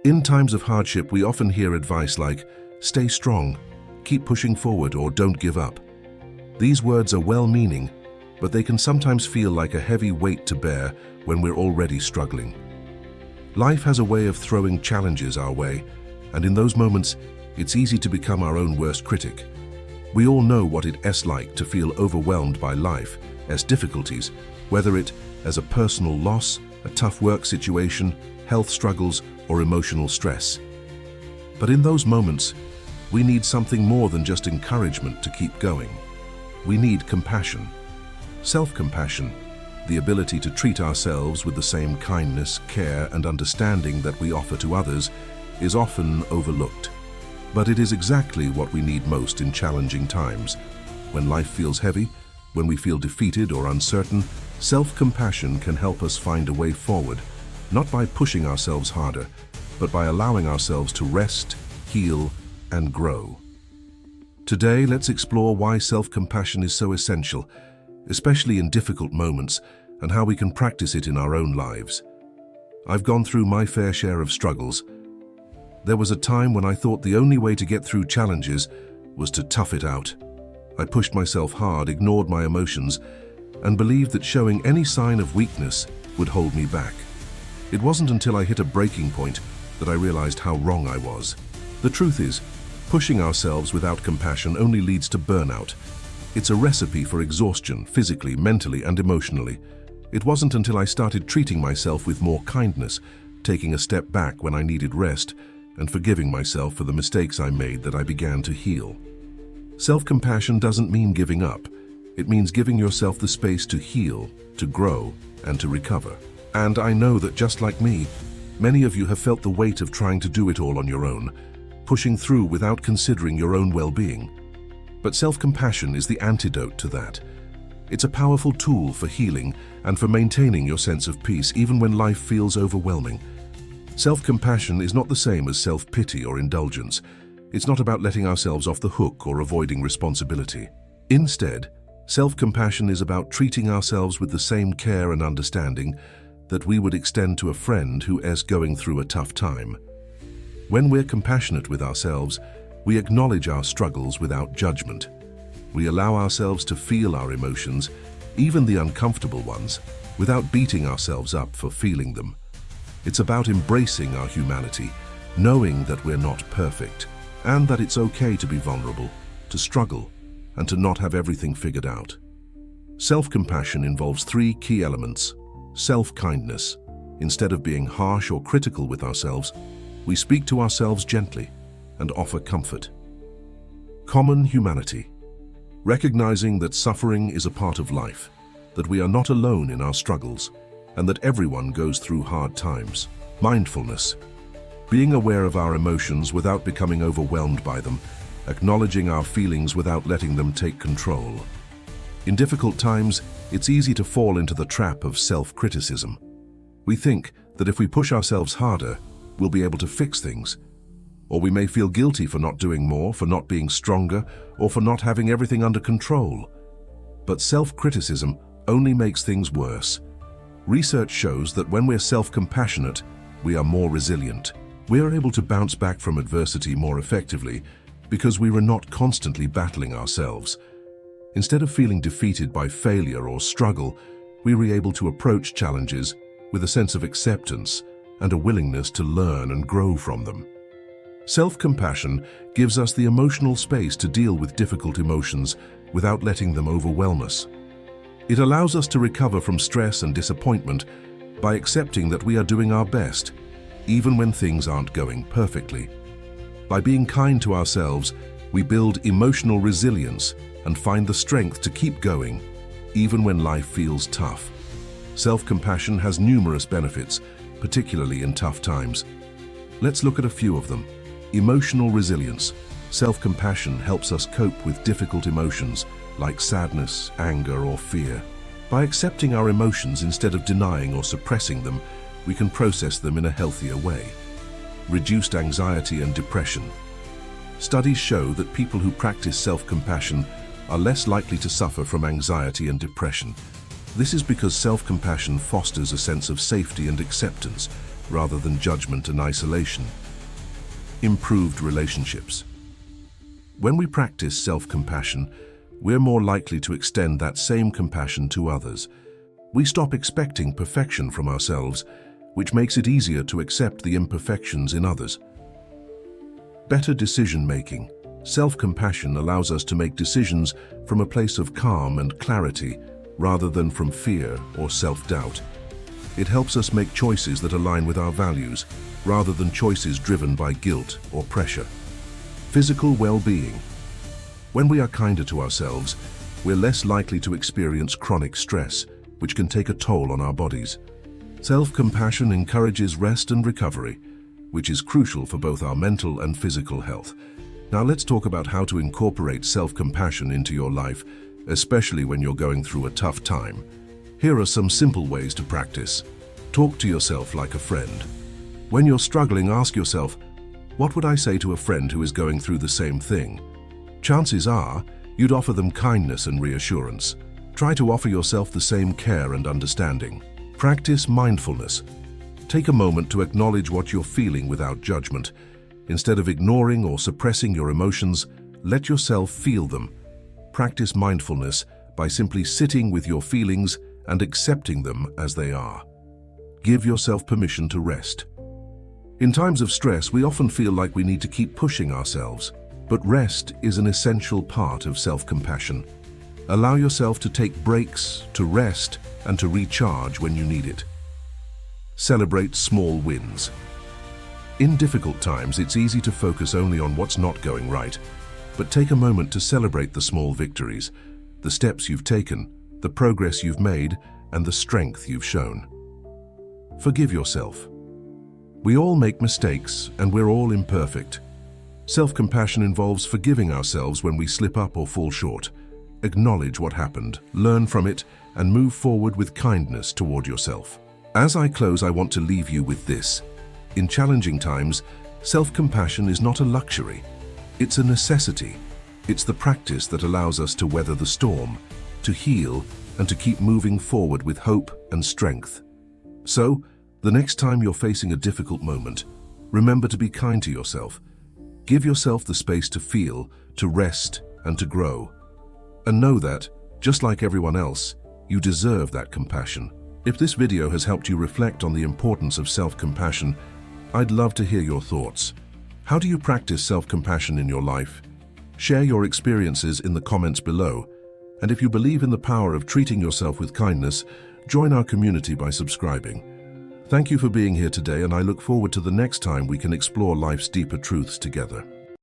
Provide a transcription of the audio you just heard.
In times of hardship, we often hear advice like, stay strong, keep pushing forward, or don't give up. These words are well-meaning, but they can sometimes feel like a heavy weight to bear when we're already struggling. Life has a way of throwing challenges our way, and in those moments, it's easy to become our own worst critic. We all know what it's like to feel overwhelmed by life's difficulties, whether it as a personal loss, a tough work situation, health struggles, or emotional stress. But in those moments, we need something more than just encouragement to keep going. We need compassion. Self-compassion, the ability to treat ourselves with the same kindness, care, and understanding that we offer to others, is often overlooked. But it is exactly what we need most in challenging times. When life feels heavy, when we feel defeated or uncertain, self-compassion can help us find a way forward, not by pushing ourselves harder, but by allowing ourselves to rest, heal, and grow. Today, let's explore why self-compassion is so essential, especially in difficult moments, and how we can practice it in our own lives. I've gone through my fair share of struggles. There was a time when I thought the only way to get through challenges was to tough it out. I pushed myself hard, ignored my emotions, and believed that showing any sign of weakness would hold me back. It wasn't until I hit a breaking point that I realized how wrong I was. The truth is, pushing ourselves without compassion only leads to burnout. It's a recipe for exhaustion, physically, mentally, and emotionally. It wasn't until I started treating myself with more kindness, taking a step back when I needed rest, and forgiving myself for the mistakes I made that I began to heal. Self-compassion doesn't mean giving up. It means giving yourself the space to heal, to grow, and to recover. And I know that just like me, many of you have felt the weight of trying to do it all on your own, pushing through without considering your own well-being. But self-compassion is the antidote to that. It's a powerful tool for healing and for maintaining your sense of peace even when life feels overwhelming. Self-compassion is not the same as self-pity or indulgence. It's not about letting ourselves off the hook or avoiding responsibility. Instead, self-compassion is about treating ourselves with the same care and understanding that we would extend to a friend who is going through a tough time. When we're compassionate with ourselves, we acknowledge our struggles without judgment. We allow ourselves to feel our emotions, even the uncomfortable ones, without beating ourselves up for feeling them. It's about embracing our humanity, knowing that we're not perfect, and that it's okay to be vulnerable, to struggle, and to not have everything figured out. Self-compassion involves three key elements. Self-kindness. Instead of being harsh or critical with ourselves, we speak to ourselves gently and offer comfort. Common humanity. Recognizing that suffering is a part of life, that we are not alone in our struggles, and that everyone goes through hard times. Mindfulness. Being aware of our emotions without becoming overwhelmed by them, acknowledging our feelings without letting them take control. In difficult times, it's easy to fall into the trap of self-criticism. We think that if we push ourselves harder, we'll be able to fix things. Or we may feel guilty for not doing more, for not being stronger, or for not having everything under control. But self-criticism only makes things worse. Research shows that when we're self-compassionate, we are more resilient. We are able to bounce back from adversity more effectively because we are not constantly battling ourselves. Instead of feeling defeated by failure or struggle, we are able to approach challenges with a sense of acceptance and a willingness to learn and grow from them. Self-compassion gives us the emotional space to deal with difficult emotions without letting them overwhelm us. It allows us to recover from stress and disappointment by accepting that we are doing our best, even when things aren't going perfectly. By being kind to ourselves, we build emotional resilience and find the strength to keep going, even when life feels tough. Self-compassion has numerous benefits, particularly in tough times. Let's look at a few of them. Emotional resilience. Self-compassion helps us cope with difficult emotions like sadness, anger, or fear. By accepting our emotions instead of denying or suppressing them, we can process them in a healthier way. Reduced anxiety and depression. Studies show that people who practice self-compassion are less likely to suffer from anxiety and depression. This is because self-compassion fosters a sense of safety and acceptance, rather than judgment and isolation. Improved relationships. When we practice self-compassion, we're more likely to extend that same compassion to others. We stop expecting perfection from ourselves, which makes it easier to accept the imperfections in others. Better decision-making. Self-compassion allows us to make decisions from a place of calm and clarity rather than from fear or self-doubt. It helps us make choices that align with our values rather than choices driven by guilt or pressure. Physical well-being. When we are kinder to ourselves, we're less likely to experience chronic stress, which can take a toll on our bodies. Self-compassion encourages rest and recovery, which is crucial for both our mental and physical health. Now let's talk about how to incorporate self-compassion into your life, especially when you're going through a tough time. Here are some simple ways to practice. Talk to yourself like a friend. When you're struggling, ask yourself, what would I say to a friend who is going through the same thing? Chances are, you'd offer them kindness and reassurance. Try to offer yourself the same care and understanding. Practice mindfulness. Take a moment to acknowledge what you're feeling without judgment. Instead of ignoring or suppressing your emotions, let yourself feel them. Practice mindfulness by simply sitting with your feelings and accepting them as they are. Give yourself permission to rest. In times of stress, we often feel like we need to keep pushing ourselves, but rest is an essential part of self-compassion. Allow yourself to take breaks, to rest, and to recharge when you need it. Celebrate small wins. In difficult times, it's easy to focus only on what's not going right, but take a moment to celebrate the small victories, the steps you've taken, the progress you've made, and the strength you've shown. Forgive yourself. We all make mistakes, and we're all imperfect. Self-compassion involves forgiving ourselves when we slip up or fall short. Acknowledge what happened, learn from it, and move forward with kindness toward yourself. As I close, I want to leave you with this. In challenging times, self-compassion is not a luxury. It's a necessity. It's the practice that allows us to weather the storm, to heal, and to keep moving forward with hope and strength. So, the next time you're facing a difficult moment, remember to be kind to yourself. Give yourself the space to feel, to rest, and to grow. And know that, just like everyone else, you deserve that compassion. If this video has helped you reflect on the importance of self-compassion, I'd love to hear your thoughts. How do you practice self-compassion in your life? Share your experiences in the comments below. And if you believe in the power of treating yourself with kindness, join our community by subscribing. Thank you for being here today, and I look forward to the next time we can explore life's deeper truths together.